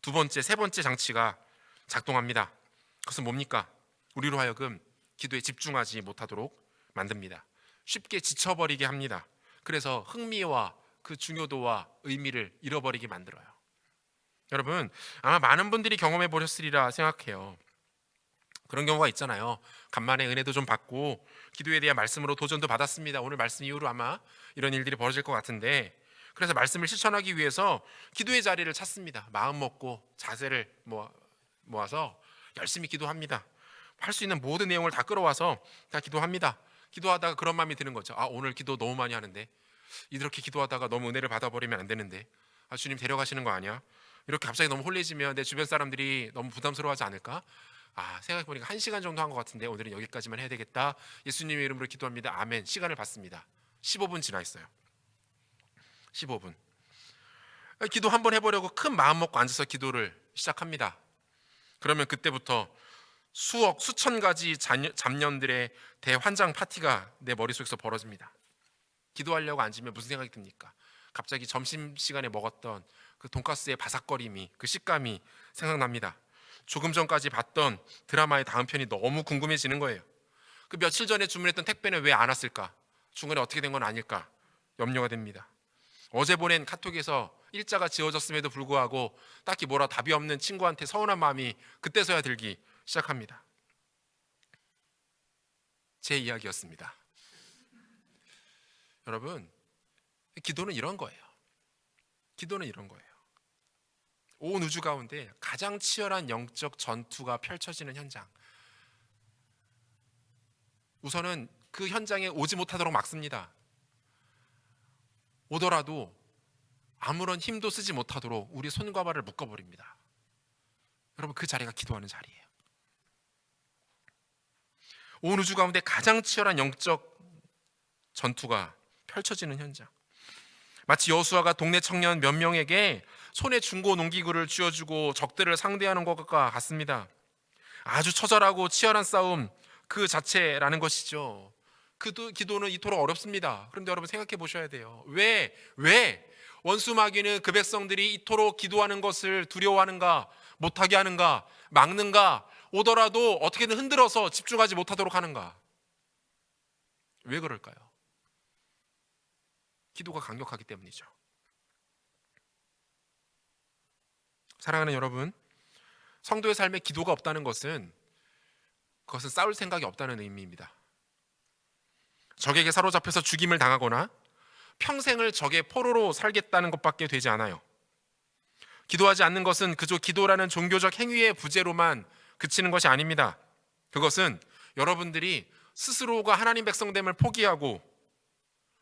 두 번째, 세 번째 장치가 작동합니다. 그것은 뭡니까? 우리로 하여금 기도에 집중하지 못하도록 만듭니다. 쉽게 지쳐버리게 합니다. 그래서 흥미와 그 중요도와 의미를 잃어버리게 만들어요. 여러분, 아마 많은 분들이 경험해 보셨으리라 생각해요. 그런 경우가 있잖아요. 간만에 은혜도 좀 받고 기도에 대한 말씀으로 도전도 받았습니다. 오늘 말씀 이후로 아마 이런 일들이 벌어질 것 같은데, 그래서 말씀을 실천하기 위해서 기도의 자리를 찾습니다. 마음 먹고 자세를 모아서 열심히 기도합니다. 할 수 있는 모든 내용을 다 끌어와서 다 기도합니다. 기도하다가 그런 마음이 드는 거죠. 오늘 기도 너무 많이 하는데, 이렇게 기도하다가 너무 은혜를 받아버리면 안 되는데, 주님 데려가시는 거 아니야? 이렇게 갑자기 너무 홀리지면 내 주변 사람들이 너무 부담스러워하지 않을까? 생각해보니까 1시간 정도 한 것 같은데 오늘은 여기까지만 해야 되겠다. 예수님의 이름으로 기도합니다. 아멘. 시간을 받습니다. 15분 지나 있어요. 15분. 기도 한번 해보려고 큰 마음 먹고 앉아서 기도를 시작합니다. 그러면 그때부터 수억, 수천 가지 잡념들의 대환장 파티가 내 머릿속에서 벌어집니다. 기도하려고 앉으면 무슨 생각이 듭니까? 갑자기 점심시간에 먹었던 그 돈가스의 바삭거림이, 그 식감이 생각납니다. 조금 전까지 봤던 드라마의 다음 편이 너무 궁금해지는 거예요. 그 며칠 전에 주문했던 택배는 왜 안 왔을까? 중간에 어떻게 된 건 아닐까? 염려가 됩니다. 어제 보낸 카톡에서 일자가 지워졌음에도 불구하고 딱히 뭐라 답이 없는 친구한테 서운한 마음이 그때서야 들기 시작합니다. 제 이야기였습니다. 여러분, 기도는 이런 거예요. 기도는 이런 거예요. 온 우주 가운데 가장 치열한 영적 전투가 펼쳐지는 현장. 우선은 그 현장에 오지 못하도록 막습니다. 오더라도 아무런 힘도 쓰지 못하도록 우리 손과 발을 묶어버립니다. 여러분, 그 자리가 기도하는 자리예요. 온 우주 가운데 가장 치열한 영적 전투가 펼쳐지는 현장. 마치 여호수아가 동네 청년 몇 명에게 손에 중고 농기구를 쥐어주고 적들을 상대하는 것과 같습니다. 아주 처절하고 치열한 싸움 그 자체라는 것이죠. 기도는 이토록 어렵습니다. 그런데 여러분 생각해 보셔야 돼요. 왜 원수 마귀는 그 백성들이 이토록 기도하는 것을 두려워하는가, 못하게 하는가, 막는가, 오더라도 어떻게든 흔들어서 집중하지 못하도록 하는가? 왜 그럴까요? 기도가 강력하기 때문이죠. 사랑하는 여러분, 성도의 삶에 기도가 없다는 것은 그것은 싸울 생각이 없다는 의미입니다. 적에게 사로잡혀서 죽임을 당하거나 평생을 적의 포로로 살겠다는 것밖에 되지 않아요. 기도하지 않는 것은 그저 기도라는 종교적 행위의 부재로만 그치는 것이 아닙니다. 그것은 여러분들이 스스로가 하나님 백성됨을 포기하고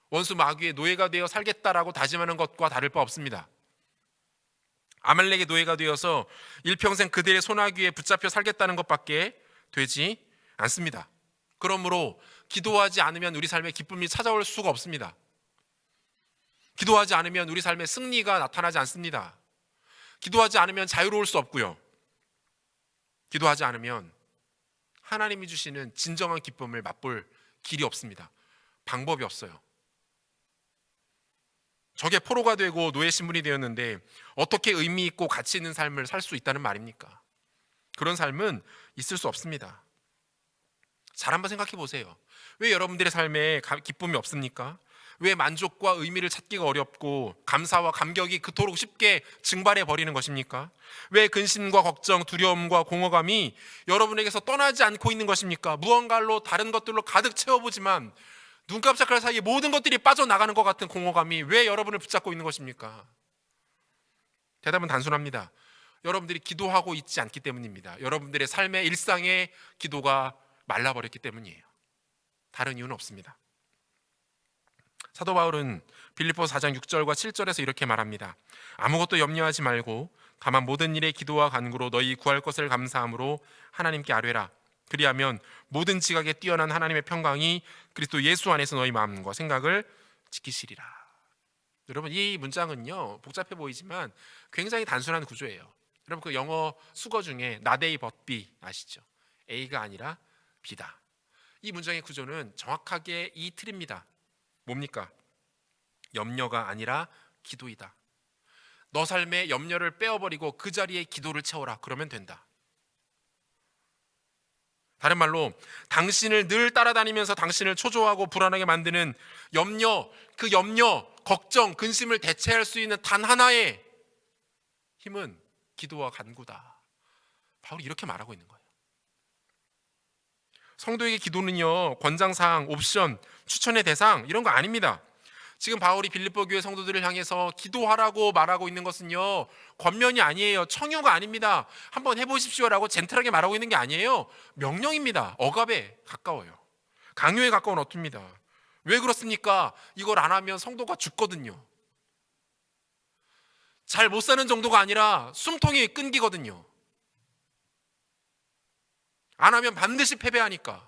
원수 마귀의 노예가 되어 살겠다라고 다짐하는 것과 다를 바 없습니다. 아말렉의 노예가 되어서 일평생 그들의 손아귀에 붙잡혀 살겠다는 것밖에 되지 않습니다. 그러므로 기도하지 않으면 우리 삶에 기쁨이 찾아올 수가 없습니다. 기도하지 않으면 우리 삶에 승리가 나타나지 않습니다. 기도하지 않으면 자유로울 수 없고요. 기도하지 않으면 하나님이 주시는 진정한 기쁨을 맛볼 길이 없습니다. 방법이 없어요. 적의 포로가 되고 노예 신분이 되었는데 어떻게 의미 있고 가치 있는 삶을 살 수 있다는 말입니까? 그런 삶은 있을 수 없습니다. 잘 한번 생각해 보세요. 왜 여러분들의 삶에 기쁨이 없습니까? 왜 만족과 의미를 찾기가 어렵고 감사와 감격이 그토록 쉽게 증발해 버리는 것입니까? 왜 근심과 걱정, 두려움과 공허감이 여러분에게서 떠나지 않고 있는 것입니까? 무언가로 다른 것들로 가득 채워보지만 눈 깜짝할 사이에 모든 것들이 빠져나가는 것 같은 공허감이 왜 여러분을 붙잡고 있는 것입니까? 대답은 단순합니다. 여러분들이 기도하고 있지 않기 때문입니다. 여러분들의 삶의 일상의 기도가 말라버렸기 때문이에요. 다른 이유는 없습니다. 사도 바울은 빌립보서 4장 6절과 7절에서 이렇게 말합니다. 아무것도 염려하지 말고 다만 모든 일에 기도와 간구로 너희 구할 것을 감사함으로 하나님께 아뢰라. 그리하면 모든 지각에 뛰어난 하나님의 평강이 그리스도 예수 안에서 너희 마음과 생각을 지키시리라. 여러분, 이 문장은요, 복잡해 보이지만 굉장히 단순한 구조예요. 여러분, 그 영어 수거 중에 not A but B 아시죠? A가 아니라 B다. 이 문장의 구조는 정확하게 이 틀입니다. 뭡니까? 염려가 아니라 기도이다. 너 삶의 염려를 빼어버리고 그 자리에 기도를 채워라. 그러면 된다. 다른 말로 당신을 늘 따라다니면서 당신을 초조하고 불안하게 만드는 염려, 그 염려, 걱정, 근심을 대체할 수 있는 단 하나의 힘은 기도와 간구다. 바울이 이렇게 말하고 있는 거예요. 성도에게 기도는요, 권장사항, 옵션, 추천의 대상 이런 거 아닙니다. 지금 바울이 빌립보 교회 성도들을 향해서 기도하라고 말하고 있는 것은요, 권면이 아니에요. 청유가 아닙니다. 한번 해보십시오라고 젠틀하게 말하고 있는 게 아니에요. 명령입니다. 억압에 가까워요. 강요에 가까운 어투입니다. 왜 그렇습니까? 이걸 안 하면 성도가 죽거든요. 잘 못 사는 정도가 아니라 숨통이 끊기거든요. 안 하면 반드시 패배하니까.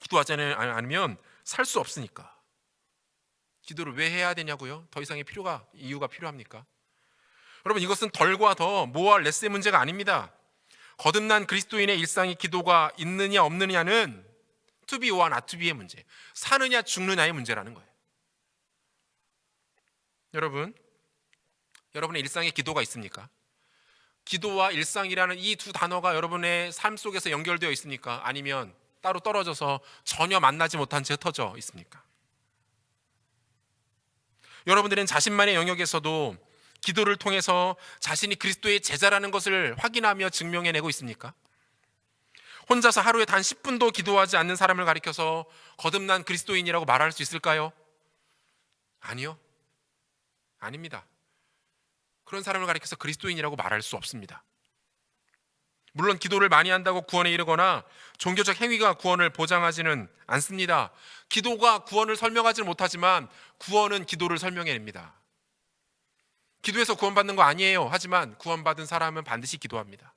기도하지 않으면 살 수 없으니까. 기도를 왜 해야 되냐고요? 더 이상의 이유가 필요합니까? 여러분, 이것은 덜과 더, 뭐와 레스의 문제가 아닙니다. 거듭난 그리스도인의 일상의 기도가 있느냐 없느냐는 to be와 not to be의 문제, 사느냐 죽느냐의 문제라는 거예요. 여러분의 일상에 기도가 있습니까? 기도와 일상이라는 이 두 단어가 여러분의 삶 속에서 연결되어 있습니까? 아니면 따로 떨어져서 전혀 만나지 못한 채 흩어져 있습니까? 여러분들은 자신만의 영역에서도 기도를 통해서 자신이 그리스도의 제자라는 것을 확인하며 증명해내고 있습니까? 혼자서 하루에 단 10분도 기도하지 않는 사람을 가리켜서 거듭난 그리스도인이라고 말할 수 있을까요? 아니요. 아닙니다. 그런 사람을 가리켜서 그리스도인이라고 말할 수 없습니다. 물론 기도를 많이 한다고 구원에 이르거나 종교적 행위가 구원을 보장하지는 않습니다. 기도가 구원을 설명하지는 못하지만 구원은 기도를 설명해냅니다. 기도해서 구원받는 거 아니에요. 하지만 구원받은 사람은 반드시 기도합니다.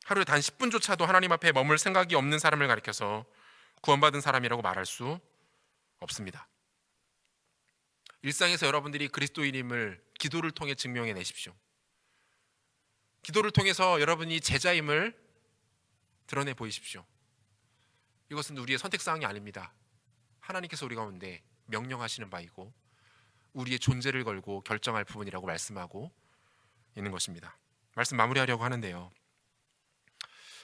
하루에 단 10분조차도 하나님 앞에 머물 생각이 없는 사람을 가리켜서 구원받은 사람이라고 말할 수 없습니다. 일상에서 여러분들이 그리스도인임을 기도를 통해 증명해 내십시오. 기도를 통해서 여러분이 제자임을 드러내 보이십시오. 이것은 우리의 선택사항이 아닙니다. 하나님께서 우리 가운데 명령하시는 바이고 우리의 존재를 걸고 결정할 부분이라고 말씀하고 있는 것입니다. 말씀 마무리하려고 하는데요,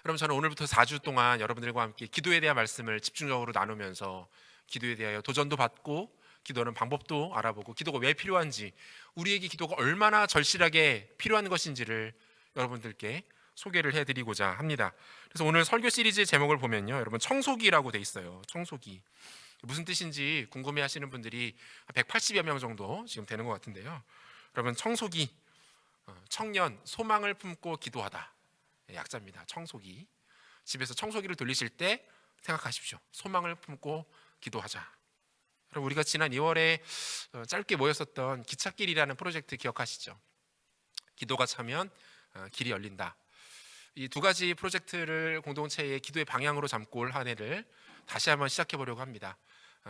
여러분, 저는 오늘부터 4주 동안 여러분들과 함께 기도에 대한 말씀을 집중적으로 나누면서 기도에 대하여 도전도 받고 기도하는 방법도 알아보고 기도가 왜 필요한지, 우리에게 기도가 얼마나 절실하게 필요한 것인지를 여러분들께 소개를 해드리고자 합니다. 그래서 오늘 설교 시리즈의 제목을 보면요, 여러분, 청소기라고 돼 있어요. 청소기. 무슨 뜻인지 궁금해하시는 분들이 180여 명 정도 지금 되는 것 같은데요. 여러분, 청소기, 청년, 소망을 품고 기도하다, 약자입니다. 청소기. 집에서 청소기를 돌리실 때 생각하십시오. 소망을 품고 기도하자. 여러분, 우리가 지난 2월에 짧게 모였었던 기찻길이라는 프로젝트 기억하시죠? 기도가 차면 길이 열린다. 이 두 가지 프로젝트를 공동체의 기도의 방향으로 잡고 올 한 해를 다시 한번 시작해 보려고 합니다.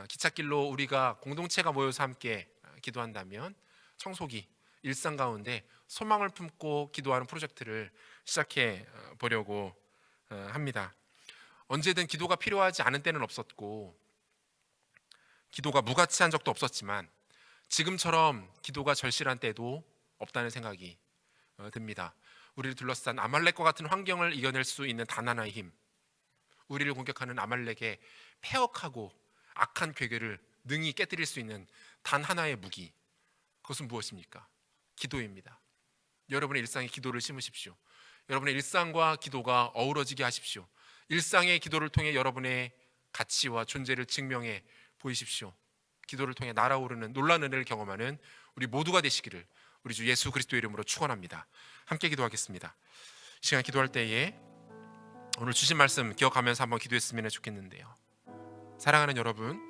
기찻길로 우리가 공동체가 모여서 함께 기도한다면 청소기, 일상 가운데 소망을 품고 기도하는 프로젝트를 시작해 보려고 합니다. 언제든 기도가 필요하지 않은 때는 없었고 기도가 무가치한 적도 없었지만 지금처럼 기도가 절실한 때도 없다는 생각이 듭니다. 우리를 둘러싼 아말렉과 같은 환경을 이겨낼 수 있는 단 하나의 힘, 우리를 공격하는 아말렉의 폐역하고 악한 괴계를 능히 깨뜨릴 수 있는 단 하나의 무기, 그것은 무엇입니까? 기도입니다. 여러분의 일상에 기도를 심으십시오. 여러분의 일상과 기도가 어우러지게 하십시오. 일상의 기도를 통해 여러분의 가치와 존재를 증명해 보이십시오. 기도를 통해 날아오르는 놀라운 은혜를 경험하는 우리 모두가 되시기를 우리 주 예수 그리스도의 이름으로 축원합니다. 함께 기도하겠습니다. 이 시간 기도할 때에 오늘 주신 말씀 기억하면서 한번 기도했으면 좋겠는데요. 사랑하는 여러분,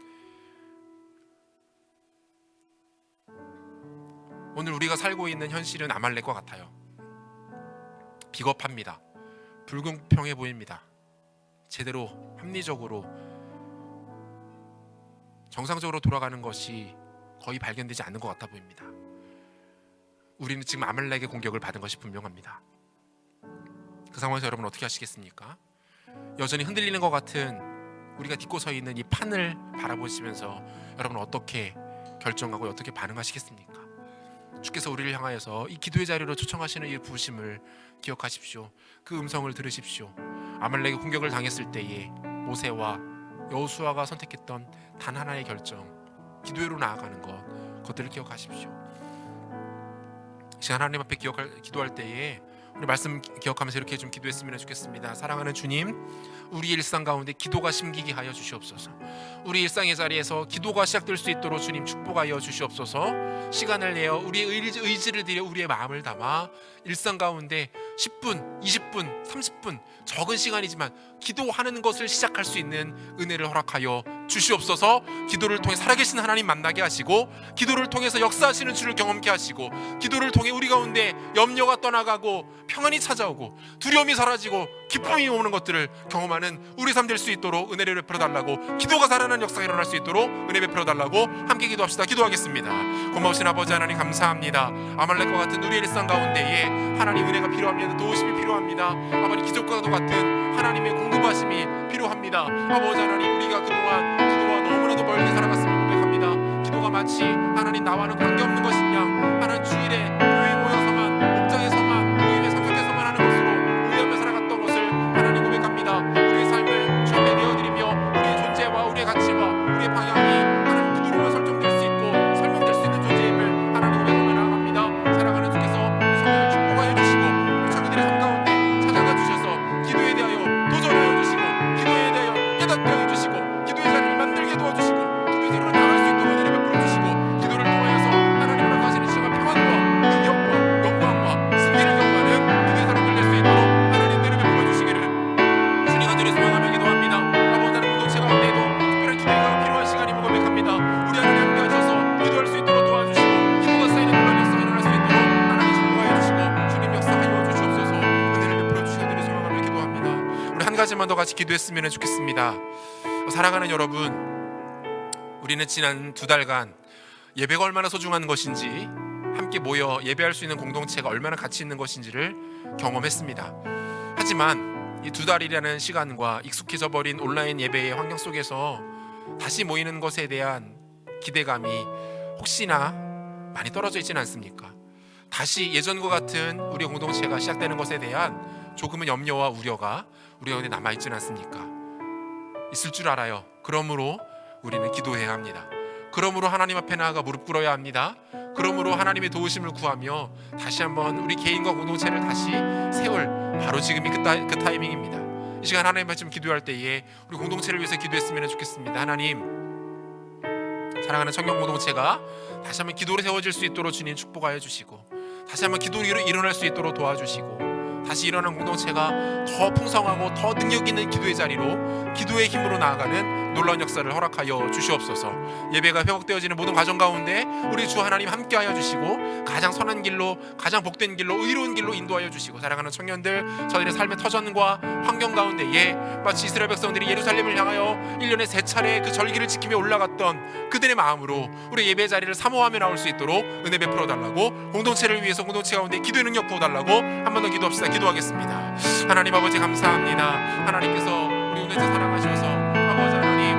오늘 우리가 살고 있는 현실은 아말렉과 같아요. 비겁합니다. 불공평해 보입니다. 제대로 합리적으로 정상적으로 돌아가는 것이 거의 발견되지 않는 것 같아 보입니다. 우리는 지금 아말렉의 공격을 받은 것이 분명합니다. 그 상황에서 여러분 어떻게 하시겠습니까? 여전히 흔들리는 것 같은 우리가 딛고 서 있는 이 판을 바라보시면서 여러분 어떻게 결정하고 어떻게 반응하시겠습니까? 주께서 우리를 향하여서 이 기도의 자리로 초청하시는 이 부르심을 기억하십시오. 그 음성을 들으십시오. 아말렉의 공격을 당했을 때에 모세와 여호수아가 선택했던 단 하나의 결정, 기도회로 나아가는 그것들을 기억하십시오. 이 시간 하나님 앞에 기도할 때에 우리 말씀 기억하면서 이렇게 좀 기도했으면 좋겠습니다. 사랑하는 주님, 우리 일상 가운데 기도가 심기게 하여 주시옵소서. 우리 일상의 자리에서 기도가 시작될 수 있도록 주님 축복하여 주시옵소서. 시간을 내어 우리의 의지를 들여 우리의 마음을 담아 일상 가운데 10분, 20분, 30분 적은 시간이지만 기도하는 것을 시작할 수 있는 은혜를 허락하여 주시옵소서. 기도를 통해 살아계신 하나님 만나게 하시고, 기도를 통해서 역사하시는 주를 경험케 하시고, 기도를 통해 우리 가운데 염려가 떠나가고 평안이 찾아오고 두려움이 사라지고 기쁨이 오는 것들을 경험하는 우리 삶 될 수 있도록 은혜를 베풀어 달라고, 기도가 살아나는 역사가 일어날 수 있도록 은혜 베풀어 달라고 함께 기도합시다. 기도하겠습니다. 고마우신 아버지 하나님 감사합니다. 아말렉과 같은 우리의 일상 가운데에 하나님 은혜가 필요합니다. 도우심이 필요합니다. 아버지 기적과도 같은 하나님의 공급하심이 필요합니다. 아버지 하나님, 우리가 그동안 기도와 너무나도 멀게 살아갔음을 고백합니다. 기도가 마치 하나님 나와는 관계없는 것인 양 하나님 주일에 교회에 모여서만, 목장에서만, 모임에 참석해서만 하는 것으로 오해하며 살아갔던 것을 하나님 고백합니다. 우리의 삶을 주 앞에 내어드리며 우리의 존재와 우리의 가치와 우리의 방향이 하나님 기도로만 설정될 수 있고 설명될 수 있는 존재임을 하나님 고백하며 나아갑니다. 사랑하는 주께서 우리 성도를 축복하여 주시고 우리 자기들의 삶 가운데 찾아가 주셔서 기도에 대하여 도전하여 주시고, 기도에 대하여 깨닫게 하여 주시고, 기도의 자리를 만들게 도와주시고, 기도의 자리로 나갈 수 있도록 은혜를 베풀어 주시고, 기도를 통하여서 하나님 허락하시는 시간 평안과 능력과 영광과 승리를 경험하는 기도의 사람들 될 수 있도록 하나님 은혜를 베풀어 주시기를 주님 간절히 소망하며 기도합니다. 아버지 하나님, 공동체 가운데에도 특별한 기도가 필요한 시간임을 고백합니다. 우리 하나님 함께 하셔서 기도할 수 있도록 도와주시고, 기도가 쌓이는 놀라운 역사가 일어날 수 있도록 하나님 축복하여 주시고, 주님 역사하여 주시옵소서. 은혜를 베풀어 주시는 일을 소망하며 기도합니다. 우리 한 가지만 더 같이 기도했으면 좋겠습니다. 사랑하는 여러분, 우리는 지난 2달간 예배가 얼마나 소중한 것인지, 함께 모여 예배할 수 있는 공동체가 얼마나 가치 있는 것인지를 경험했습니다. 하지만 이 2달이라는 시간과 익숙해져 버린 온라인 예배의 환경 속에서 다시 모이는 것에 대한 기대감이 혹시나 많이 떨어져 있지는 않습니까? 다시 예전과 같은 우리 공동체가 시작되는 것에 대한 조금은 염려와 우려가 우리 가운데 남아있지는 않습니까? 있을 줄 알아요. 그러므로 우리는 기도해야 합니다. 그러므로 하나님 앞에 나아가 무릎 꿇어야 합니다. 그러므로 하나님의 도우심을 구하며 다시 한번 우리 개인과 공동체를 다시 세울 바로 지금이 그 타이밍입니다. 이 시간 하나님 말씀 기도할 때에 우리 공동체를 위해서 기도했으면 좋겠습니다. 하나님, 사랑하는 청년 공동체가 다시 한번 기도로 세워질 수 있도록 주님 축복하여 주시고, 다시 한번 기도로 일어날 수 있도록 도와주시고, 다시 일어난 공동체가 더 풍성하고 더 능력 있는 기도의 자리로, 기도의 힘으로 나아가는 놀라운 역사를 허락하여 주시옵소서. 예배가 회복되어지는 모든 과정 가운데 우리 주 하나님 함께하여 주시고, 가장 선한 길로, 가장 복된 길로, 의로운 길로 인도하여 주시고, 사랑하는 청년들, 저들의 삶의 터전과 환경 가운데에 마치 이스라엘 백성들이 예루살렘을 향하여 1년에 3차례 그 절기를 지키며 올라갔던 그들의 마음으로 우리 예배 자리를 사모하며 나올 수 있도록 은혜 베풀어 달라고, 공동체를 위해서 공동체 가운데 기도의 능력 부어 달라고 한 번 더 기도합시다. 기도하겠습니다. 하나님 아버지 감사합니다. 하나님께서 우리 공동체 사랑하셔서 아버지 하나님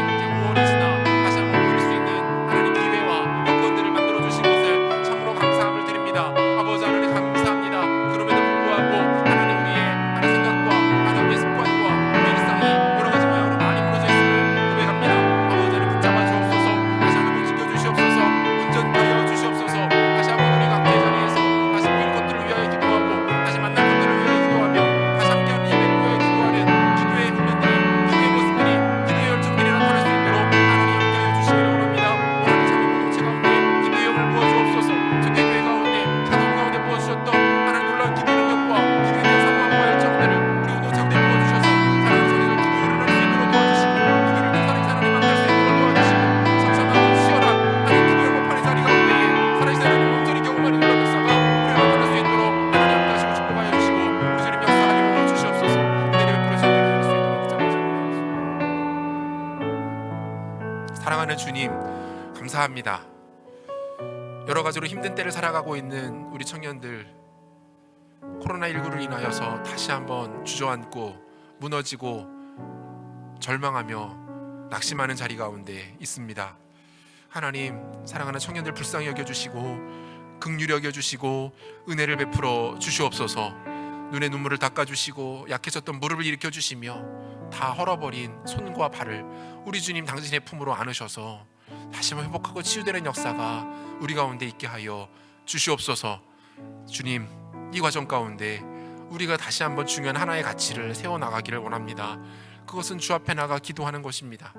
이제 5월이 지나 다시 한번 모일 수 있는 하나님 기회와 여건들을 만들어 주신 것을 참으로 감사함을 드립니다. 아버지 하나님 감사합니다. 그럼에도 불구하고 하나님 우리의 하나님 생각과 하나님 우리의 습관과 우리의 일상이 여러 가지 방향으로 많이 무너져 있음을 고백합니다. 아버지 하나님 붙잡아 주옵소서. 다시 한번 지켜 주시옵소서. 운전케 하여 주시옵소서. 다시 한번 우리 각자의 자리에서 다시 모일 것들을 위하여 기도하고, 다시 만날 것들을 위하여 기도하며, 다시 함께하는 예배를 위하여 기도하는 기도의 훈련들이, 기도의 모습들이 주님 감사합니다. 여러 가지로 힘든 때를 살아가고 있는 우리 청년들, 코로나19를 인하여서 다시 한번 주저앉고 무너지고 절망하며 낙심하는 자리 가운데 있습니다. 하나님, 사랑하는 청년들 불쌍히 여겨주시고 긍휼히 여겨주시고 은혜를 베풀어 주시옵소서. 눈에 눈물을 닦아주시고 약해졌던 무릎을 일으켜주시며 다 헐어버린 손과 발을 우리 주님 당신의 품으로 안으셔서 다시 한번 회복하고 치유되는 역사가 우리 가운데 있게 하여 주시옵소서. 주님, 이 과정 가운데 우리가 다시 한번 중요한 하나의 가치를 세워나가기를 원합니다. 그것은 주 앞에 나가 기도하는 것입니다.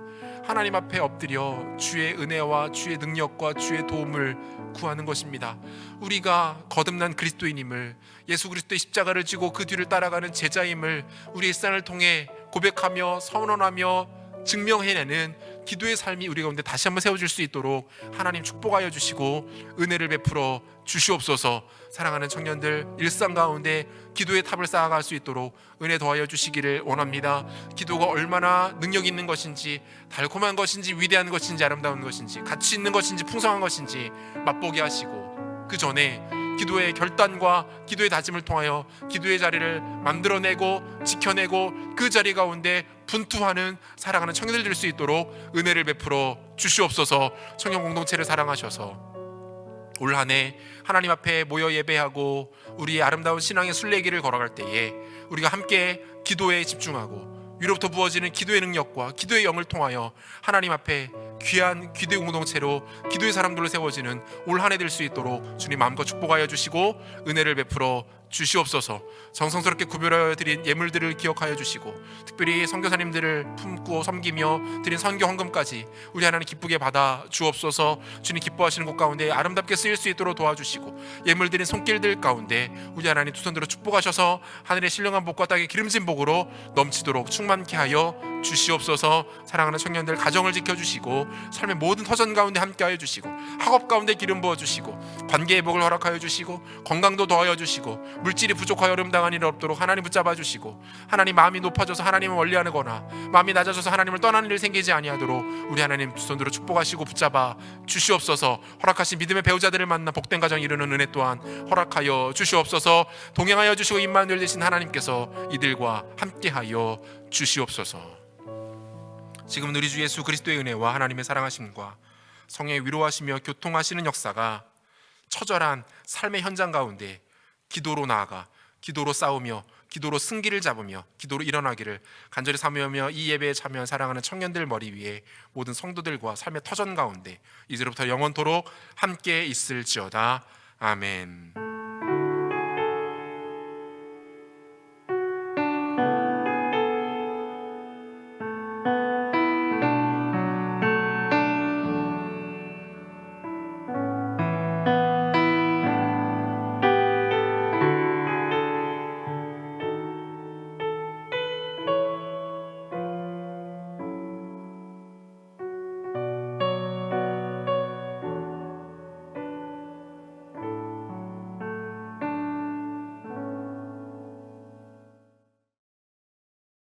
하나님 앞에 엎드려 주의 은혜와 주의 능력과 주의 도움을 구하는 것입니다. 우리가 거듭난 그리스도인임을, 예수 그리스도의 십자가를 지고 그 뒤를 따라가는 제자임을 우리의 일상을 통해 고백하며 선언하며 증명해내는 기도의 삶이 우리 가운데 다시 한번 세워질 수 있도록 하나님 축복하여 주시고 은혜를 베풀어 주시옵소서. 사랑하는 청년들 일상 가운데 기도의 탑을 쌓아갈 수 있도록 은혜 더하여 주시기를 원합니다. 기도가 얼마나 능력 있는 것인지, 달콤한 것인지, 위대한 것인지, 아름다운 것인지, 가치 있는 것인지, 풍성한 것인지 맛보게 하시고, 그 전에 기도의 결단과 기도의 다짐을 통하여 기도의 자리를 만들어내고 지켜내고 그 자리 가운데 분투하는 사랑하는 청년들 될 수 있도록 은혜를 베풀어 주시옵소서. 청년 공동체를 사랑하셔서 올 한 해 하나님 앞에 모여 예배하고 우리의 아름다운 신앙의 순례길을 걸어갈 때에 우리가 함께 기도에 집중하고 위로부터 부어지는 기도의 능력과 기도의 영을 통하여 하나님 앞에 귀한 기도의 공동체로 기도의 사람들로 세워지는 올 한 해 될 수 있도록 주님 마음껏 축복하여 주시고 은혜를 베풀어 주시옵소서. 정성스럽게 구별하여 드린 예물들을 기억하여 주시고 특별히 선교사님들을 품고 섬기며 드린 선교 헌금까지 우리 하나님 기쁘게 받아 주옵소서. 주님 기뻐하시는 곳 가운데 아름답게 쓰일 수 있도록 도와주시고 예물 드린 손길들 가운데 우리 하나님 두 손들어 축복하셔서 하늘의 신령한 복과 땅의 기름진 복으로 넘치도록 충만케 하여 주시옵소서. 사랑하는 청년들 가정을 지켜주시고 삶의 모든 터전 가운데 함께하여 주시고 학업 가운데 기름 부어주시고 관계의 복을 허락하여 주시고 건강도 더하여 주시고 물질이 부족하여 어려움당한 일 없도록 하나님 붙잡아 주시고 하나님 마음이 높아져서 하나님을 멀리하거나 마음이 낮아져서 하나님을 떠나는 일 생기지 아니하도록 우리 하나님 두 손으로 축복하시고 붙잡아 주시옵소서. 허락하신 믿음의 배우자들을 만나 복된 가정 이루는 은혜 또한 허락하여 주시옵소서. 동행하여 주시고 임마누엘 되신 하나님께서 이들과 함께하여 주시옵소서. 지금 우리 주 예수 그리스도의 은혜와 하나님의 사랑하심과 성령의 위로하시며 교통하시는 역사가 처절한 삶의 현장 가운데 기도로 나아가 기도로 싸우며 기도로 승기를 잡으며 기도로 일어나기를 간절히 사모하며 이 예배에 참여한 사랑하는 청년들 머리 위에 모든 성도들과 삶의 터전 가운데 이제로부터 영원토록 함께 있을지어다. 아멘.